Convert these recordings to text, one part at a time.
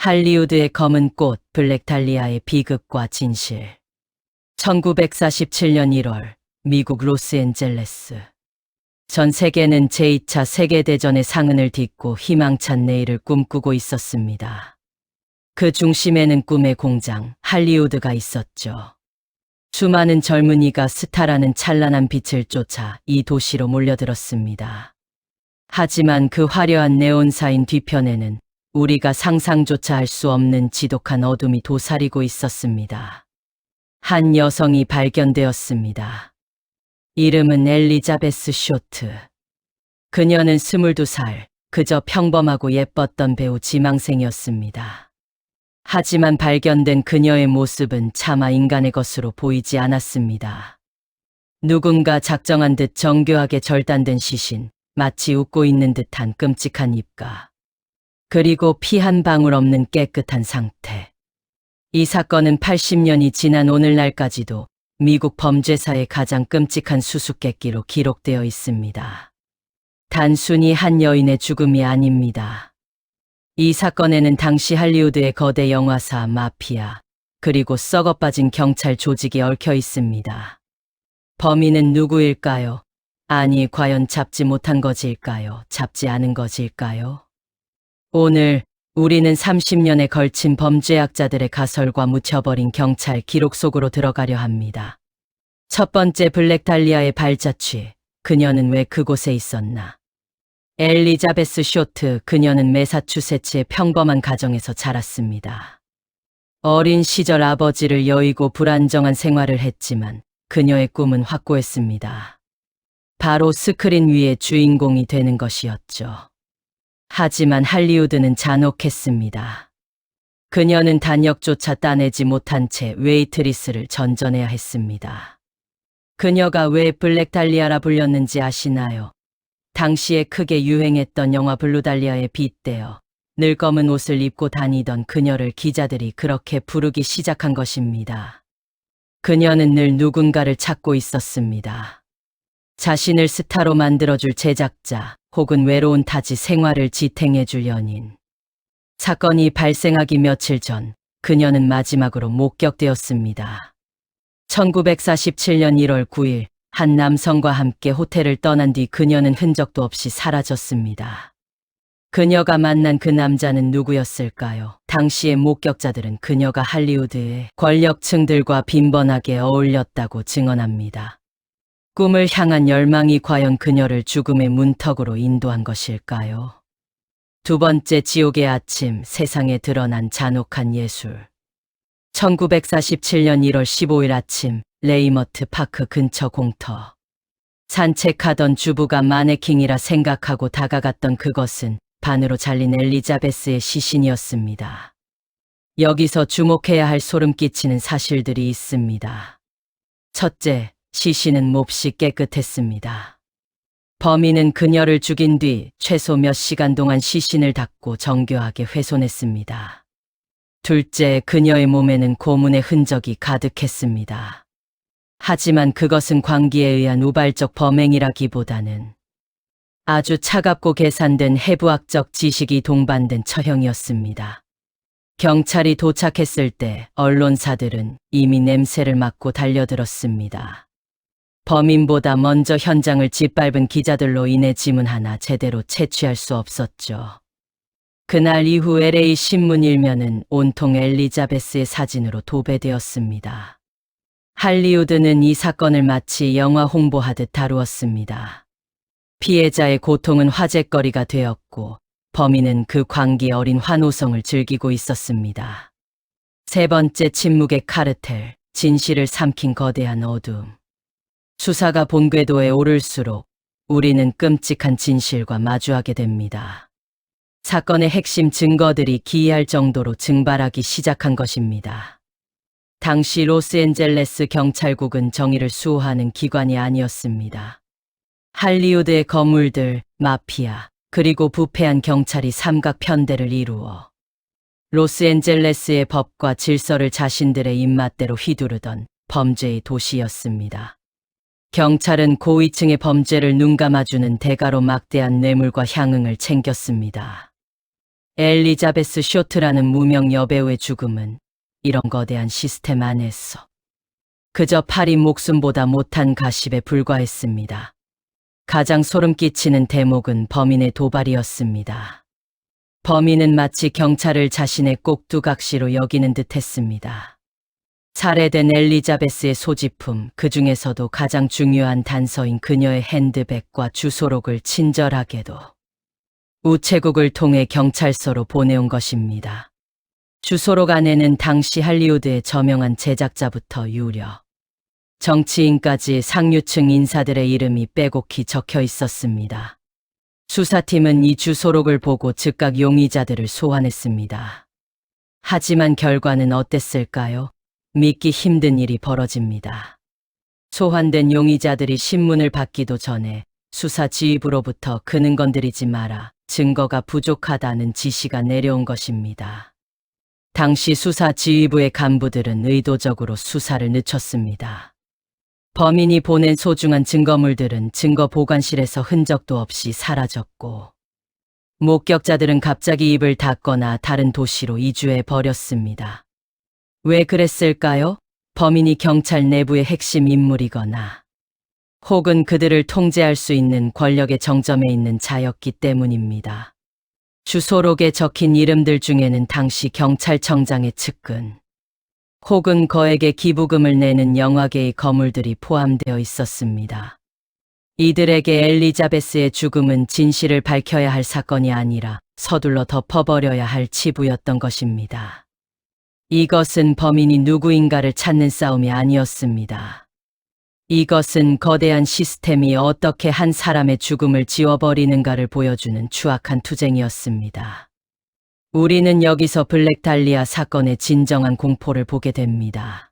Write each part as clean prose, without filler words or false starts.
할리우드의 검은 꽃, 블랙 달리아의 비극과 진실. 1947년 1월, 미국 로스앤젤레스. 전 세계는 제2차 세계대전의 상흔을 딛고 희망찬 내일을 꿈꾸고 있었습니다. 그 중심에는 꿈의 공장, 할리우드가 있었죠. 수많은 젊은이가 스타라는 찬란한 빛을 쫓아 이 도시로 몰려들었습니다. 하지만 그 화려한 네온사인 뒤편에는 우리가 상상조차 할 수 없는 지독한 어둠이 도사리고 있었습니다. 한 여성이 발견되었습니다. 이름은 엘리자베스 쇼트. 그녀는 22살, 그저 평범하고 예뻤던 배우 지망생이었습니다. 하지만 발견된 그녀의 모습은 차마 인간의 것으로 보이지 않았습니다. 누군가 작정한 듯 정교하게 절단된 시신, 마치 웃고 있는 듯한 끔찍한 입가. 그리고 피 한 방울 없는 깨끗한 상태. 이 사건은 80년이 지난 오늘날까지도 미국 범죄사의 가장 끔찍한 수수께끼로 기록되어 있습니다. 단순히 한 여인의 죽음이 아닙니다. 이 사건에는 당시 할리우드의 거대 영화사, 마피아, 그리고 썩어빠진 경찰 조직이 얽혀 있습니다. 범인은 누구일까요? 아니, 과연 잡지 못한 것일까요? 잡지 않은 것일까요? 오늘 우리는 30년에 걸친 범죄학자들의 가설과 묻혀버린 경찰 기록 속으로 들어가려 합니다. 첫 번째, 블랙 달리아의 발자취. 그녀는 왜 그곳에 있었나? 엘리자베스 쇼트, 그녀는 매사추세츠의 평범한 가정에서 자랐습니다. 어린 시절 아버지를 여의고 불안정한 생활을 했지만 그녀의 꿈은 확고했습니다. 바로 스크린 위의 주인공이 되는 것이었죠. 하지만 할리우드는 잔혹했습니다. 그녀는 단역조차 따내지 못한 채 웨이트리스를 전전해야 했습니다. 그녀가 왜 블랙 달리아라 불렸는지 아시나요? 당시에 크게 유행했던 영화 블루 달리아에 빗대어 늘 검은 옷을 입고 다니던 그녀를 기자들이 그렇게 부르기 시작한 것입니다. 그녀는 늘 누군가를 찾고 있었습니다. 자신을 스타로 만들어줄 제작자, 혹은 외로운 타지 생활을 지탱해줄 연인. 사건이 발생하기 며칠 전, 그녀는 마지막으로 목격되었습니다. 1947년 1월 9일, 한 남성과 함께 호텔을 떠난 뒤 그녀는 흔적도 없이 사라졌습니다. 그녀가 만난 그 남자는 누구였을까요? 당시의 목격자들은 그녀가 할리우드의 권력층들과 빈번하게 어울렸다고 증언합니다. 꿈을 향한 열망이 과연 그녀를 죽음의 문턱으로 인도한 것일까요? 두 번째, 지옥의 아침, 세상에 드러난 잔혹한 예술. 1947년 1월 15일 아침, 레이머트 파크 근처 공터. 산책하던 주부가 마네킹이라 생각하고 다가갔던 그것은 반으로 잘린 엘리자베스의 시신이었습니다. 여기서 주목해야 할 소름 끼치는 사실들이 있습니다. 첫째, 시신은 몹시 깨끗했습니다. 범인은 그녀를 죽인 뒤 최소 몇 시간 동안 시신을 닦고 정교하게 훼손했습니다. 둘째, 그녀의 몸에는 고문의 흔적이 가득했습니다. 하지만 그것은 광기에 의한 우발적 범행이라기보다는 아주 차갑고 계산된 해부학적 지식이 동반된 처형이었습니다. 경찰이 도착했을 때 언론사들은 이미 냄새를 맡고 달려들었습니다. 범인보다 먼저 현장을 짓밟은 기자들로 인해 지문 하나 제대로 채취할 수 없었죠. 그날 이후 LA 신문 일면은 온통 엘리자베스의 사진으로 도배되었습니다. 할리우드는 이 사건을 마치 영화 홍보하듯 다루었습니다. 피해자의 고통은 화제거리가 되었고 범인은 그 광기 어린 환호성을 즐기고 있었습니다. 세 번째, 침묵의 카르텔, 진실을 삼킨 거대한 어둠. 수사가 본궤도에 오를수록 우리는 끔찍한 진실과 마주하게 됩니다. 사건의 핵심 증거들이 기이할 정도로 증발하기 시작한 것입니다. 당시 로스앤젤레스 경찰국은 정의를 수호하는 기관이 아니었습니다. 할리우드의 거물들, 마피아, 그리고 부패한 경찰이 삼각편대를 이루어 로스앤젤레스의 법과 질서를 자신들의 입맛대로 휘두르던 범죄의 도시였습니다. 경찰은 고위층의 범죄를 눈감아주는 대가로 막대한 뇌물과 향응을 챙겼습니다. 엘리자베스 쇼트라는 무명 여배우의 죽음은 이런 거대한 시스템 안에서 그저 파리 목숨보다 못한 가십에 불과했습니다. 가장 소름 끼치는 대목은 범인의 도발이었습니다. 범인은 마치 경찰을 자신의 꼭두각시로 여기는 듯 했습니다. 살해된 엘리자베스의 소지품, 그 중에서도 가장 중요한 단서인 그녀의 핸드백과 주소록을 친절하게도 우체국을 통해 경찰서로 보내온 것입니다. 주소록 안에는 당시 할리우드의 저명한 제작자부터 유력 정치인까지 상류층 인사들의 이름이 빼곡히 적혀 있었습니다. 수사팀은 이 주소록을 보고 즉각 용의자들을 소환했습니다. 하지만 결과는 어땠을까요? 믿기 힘든 일이 벌어집니다. 소환된 용의자들이 신문을 받기도 전에 수사 지휘부로부터 그는 건드리지 마라, 증거가 부족하다는 지시가 내려온 것입니다. 당시 수사 지휘부의 간부들은 의도적으로 수사를 늦췄습니다. 범인이 보낸 소중한 증거물들은 증거 보관실에서 흔적도 없이 사라졌고, 목격자들은 갑자기 입을 닫거나 다른 도시로 이주해 버렸습니다. 왜 그랬을까요? 범인이 경찰 내부의 핵심 인물이거나 혹은 그들을 통제할 수 있는 권력의 정점에 있는 자였기 때문입니다. 주소록에 적힌 이름들 중에는 당시 경찰청장의 측근 혹은 거액의 기부금을 내는 영화계의 거물들이 포함되어 있었습니다. 이들에게 엘리자베스의 죽음은 진실을 밝혀야 할 사건이 아니라 서둘러 덮어버려야 할 치부였던 것입니다. 이것은 범인이 누구인가를 찾는 싸움이 아니었습니다. 이것은 거대한 시스템이 어떻게 한 사람의 죽음을 지워버리는가를 보여주는 추악한 투쟁이었습니다. 우리는 여기서 블랙 달리아 사건의 진정한 공포를 보게 됩니다.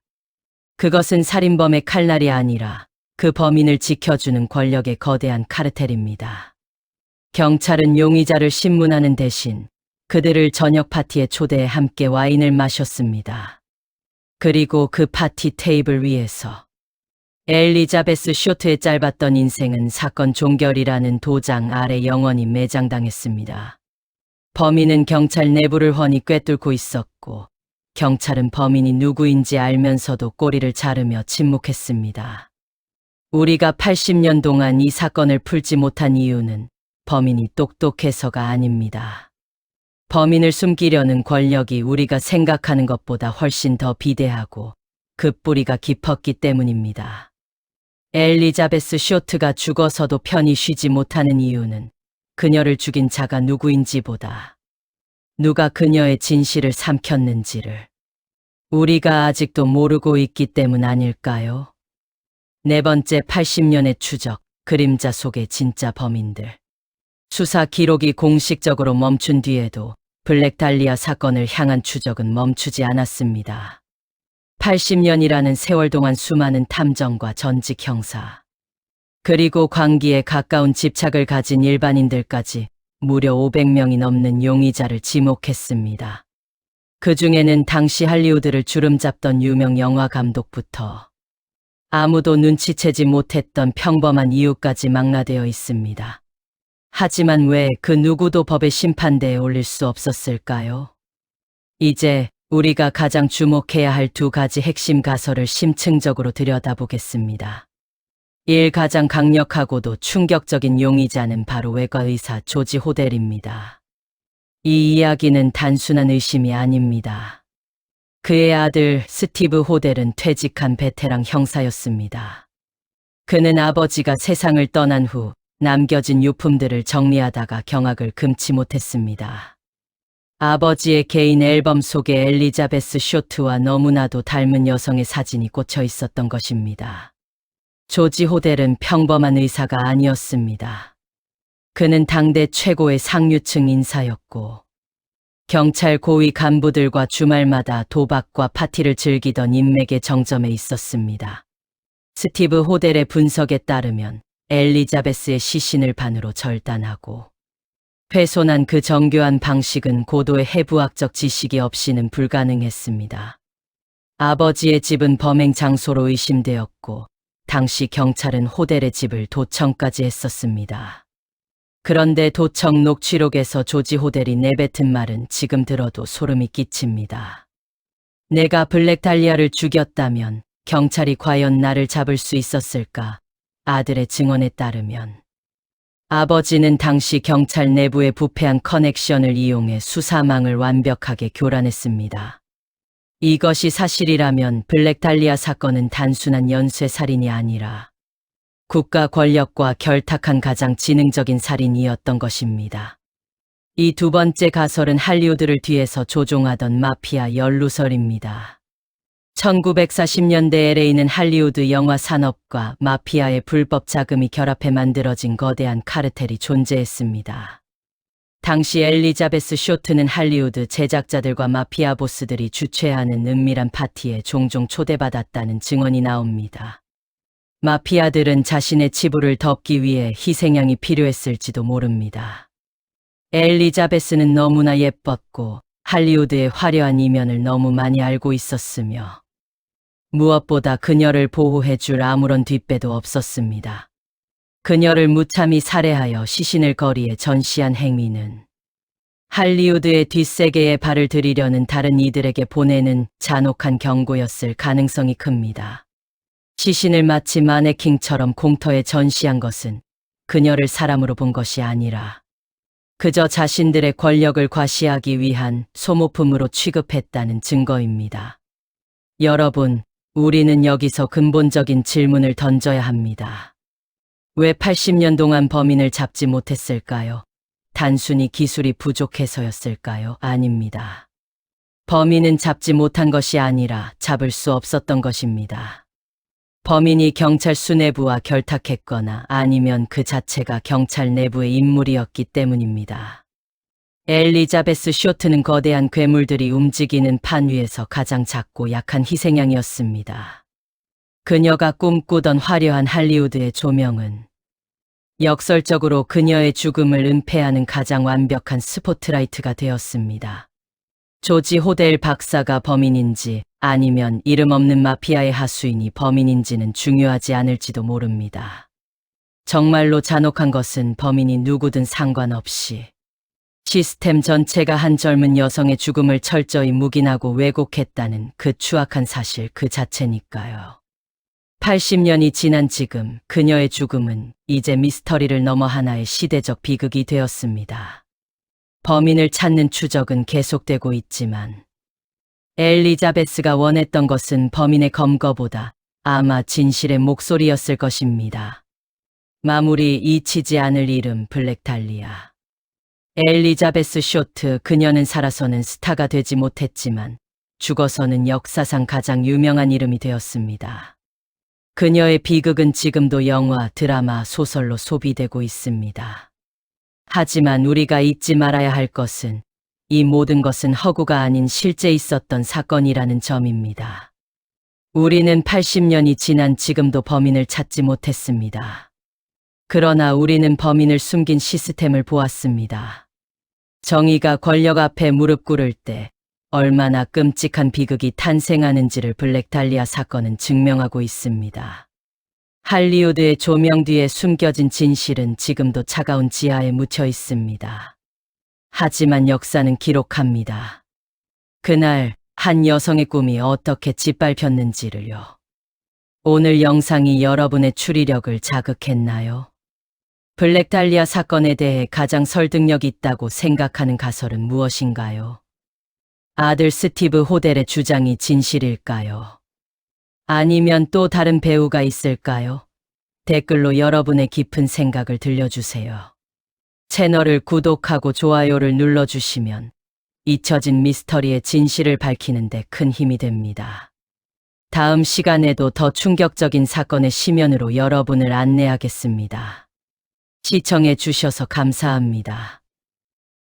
그것은 살인범의 칼날이 아니라 그 범인을 지켜주는 권력의 거대한 카르텔입니다. 경찰은 용의자를 신문하는 대신 그들을 저녁 파티에 초대해 함께 와인을 마셨습니다. 그리고 그 파티 테이블 위에서 엘리자베스 쇼트의 짧았던 인생은 사건 종결이라는 도장 아래 영원히 매장당했습니다. 범인은 경찰 내부를 훤히 꿰뚫고 있었고, 경찰은 범인이 누구인지 알면서도 꼬리를 자르며 침묵했습니다. 우리가 80년 동안 이 사건을 풀지 못한 이유는 범인이 똑똑해서가 아닙니다. 범인을 숨기려는 권력이 우리가 생각하는 것보다 훨씬 더 비대하고 그 뿌리가 깊었기 때문입니다. 엘리자베스 쇼트가 죽어서도 편히 쉬지 못하는 이유는 그녀를 죽인 자가 누구인지보다 누가 그녀의 진실을 삼켰는지를 우리가 아직도 모르고 있기 때문 아닐까요? 네 번째, 80년의 추적, 그림자 속의 진짜 범인들. 수사 기록이 공식적으로 멈춘 뒤에도 블랙 달리아 사건을 향한 추적은 멈추지 않았습니다. 80년이라는 세월 동안 수많은 탐정과 전직 형사, 그리고 광기에 가까운 집착을 가진 일반인들까지 무려 500명이 넘는 용의자를 지목했습니다. 그 중에는 당시 할리우드를 주름잡던 유명 영화 감독부터 아무도 눈치채지 못했던 평범한 이유까지 망라되어 있습니다. 하지만 왜 그 누구도 법의 심판대에 올릴 수 없었을까요? 이제 우리가 가장 주목해야 할 두 가지 핵심 가설을 심층적으로 들여다보겠습니다. 1. 가장 강력하고도 충격적인 용의자는 바로 외과 의사 조지 호델입니다. 이 이야기는 단순한 의심이 아닙니다. 그의 아들 스티브 호델은 퇴직한 베테랑 형사였습니다. 그는 아버지가 세상을 떠난 후 남겨진 유품들을 정리하다가 경악을 금치 못했습니다. 아버지의 개인 앨범 속에 엘리자베스 쇼트와 너무나도 닮은 여성의 사진이 꽂혀 있었던 것입니다. 조지 호델은 평범한 의사가 아니었습니다. 그는 당대 최고의 상류층 인사였고, 경찰 고위 간부들과 주말마다 도박과 파티를 즐기던 인맥의 정점에 있었습니다. 스티브 호델의 분석에 따르면 엘리자베스의 시신을 반으로 절단하고 훼손한 그 정교한 방식은 고도의 해부학적 지식이 없이는 불가능했습니다. 아버지의 집은 범행 장소로 의심되었고 당시 경찰은 호델의 집을 도청까지 했었습니다. 그런데 도청 녹취록에서 조지 호델이 내뱉은 말은 지금 들어도 소름이 끼칩니다. 내가 블랙달리아를 죽였다면 경찰이 과연 나를 잡을 수 있었을까? 아들의 증언에 따르면 아버지는 당시 경찰 내부의 부패한 커넥션을 이용해 수사망을 완벽하게 교란했습니다. 이것이 사실이라면 블랙달리아 사건은 단순한 연쇄살인이 아니라 국가 권력과 결탁한 가장 지능적인 살인이었던 것입니다. 이 두 번째 가설은 할리우드를 뒤에서 조종하던 마피아 연루설입니다. 1940년대 LA는 할리우드 영화 산업과 마피아의 불법 자금이 결합해 만들어진 거대한 카르텔이 존재했습니다. 당시 엘리자베스 쇼트는 할리우드 제작자들과 마피아 보스들이 주최하는 은밀한 파티에 종종 초대받았다는 증언이 나옵니다. 마피아들은 자신의 치부를 덮기 위해 희생양이 필요했을지도 모릅니다. 엘리자베스는 너무나 예뻤고 할리우드의 화려한 이면을 너무 많이 알고 있었으며 무엇보다 그녀를 보호해줄 아무런 뒷배도 없었습니다. 그녀를 무참히 살해하여 시신을 거리에 전시한 행위는 할리우드의 뒷세계에 발을 들이려는 다른 이들에게 보내는 잔혹한 경고였을 가능성이 큽니다. 시신을 마치 마네킹처럼 공터에 전시한 것은 그녀를 사람으로 본 것이 아니라 그저 자신들의 권력을 과시하기 위한 소모품으로 취급했다는 증거입니다. 여러분, 우리는 여기서 근본적인 질문을 던져야 합니다. 왜 80년 동안 범인을 잡지 못했을까요? 단순히 기술이 부족해서였을까요? 아닙니다. 범인은 잡지 못한 것이 아니라 잡을 수 없었던 것입니다. 범인이 경찰 수뇌부와 결탁했거나 아니면 그 자체가 경찰 내부의 인물이었기 때문입니다. 엘리자베스 쇼트는 거대한 괴물들이 움직이는 판 위에서 가장 작고 약한 희생양이었습니다. 그녀가 꿈꾸던 화려한 할리우드의 조명은 역설적으로 그녀의 죽음을 은폐하는 가장 완벽한 스포트라이트가 되었습니다. 조지 호델 박사가 범인인지 아니면 이름 없는 마피아의 하수인이 범인인지는 중요하지 않을지도 모릅니다. 정말로 잔혹한 것은 범인이 누구든 상관없이 시스템 전체가 한 젊은 여성의 죽음을 철저히 묵인하고 왜곡했다는 그 추악한 사실 그 자체니까요. 80년이 지난 지금 그녀의 죽음은 이제 미스터리를 넘어 하나의 시대적 비극이 되었습니다. 범인을 찾는 추적은 계속되고 있지만 엘리자베스가 원했던 것은 범인의 검거보다 아마 진실의 목소리였을 것입니다. 마무리 잊히지 않을 이름 블랙달리아. 엘리자베스 쇼트, 그녀는 살아서는 스타가 되지 못했지만 죽어서는 역사상 가장 유명한 이름이 되었습니다. 그녀의 비극은 지금도 영화, 드라마, 소설로 소비되고 있습니다. 하지만 우리가 잊지 말아야 할 것은 이 모든 것은 허구가 아닌 실제 있었던 사건이라는 점입니다. 우리는 80년이 지난 지금도 범인을 찾지 못했습니다. 그러나 우리는 범인을 숨긴 시스템을 보았습니다. 정의가 권력 앞에 무릎 꿇을 때 얼마나 끔찍한 비극이 탄생하는지를 블랙달리아 사건은 증명하고 있습니다. 할리우드의 조명 뒤에 숨겨진 진실은 지금도 차가운 지하에 묻혀 있습니다. 하지만 역사는 기록합니다. 그날 한 여성의 꿈이 어떻게 짓밟혔는지를요. 오늘 영상이 여러분의 추리력을 자극했나요? 블랙달리아 사건에 대해 가장 설득력 있다고 생각하는 가설은 무엇인가요? 아들 스티브 호델의 주장이 진실일까요? 아니면 또 다른 배우가 있을까요? 댓글로 여러분의 깊은 생각을 들려주세요. 채널을 구독하고 좋아요를 눌러주시면 잊혀진 미스터리의 진실을 밝히는 데 큰 힘이 됩니다. 다음 시간에도 더 충격적인 사건의 심연으로 여러분을 안내하겠습니다. 시청해 주셔서 감사합니다.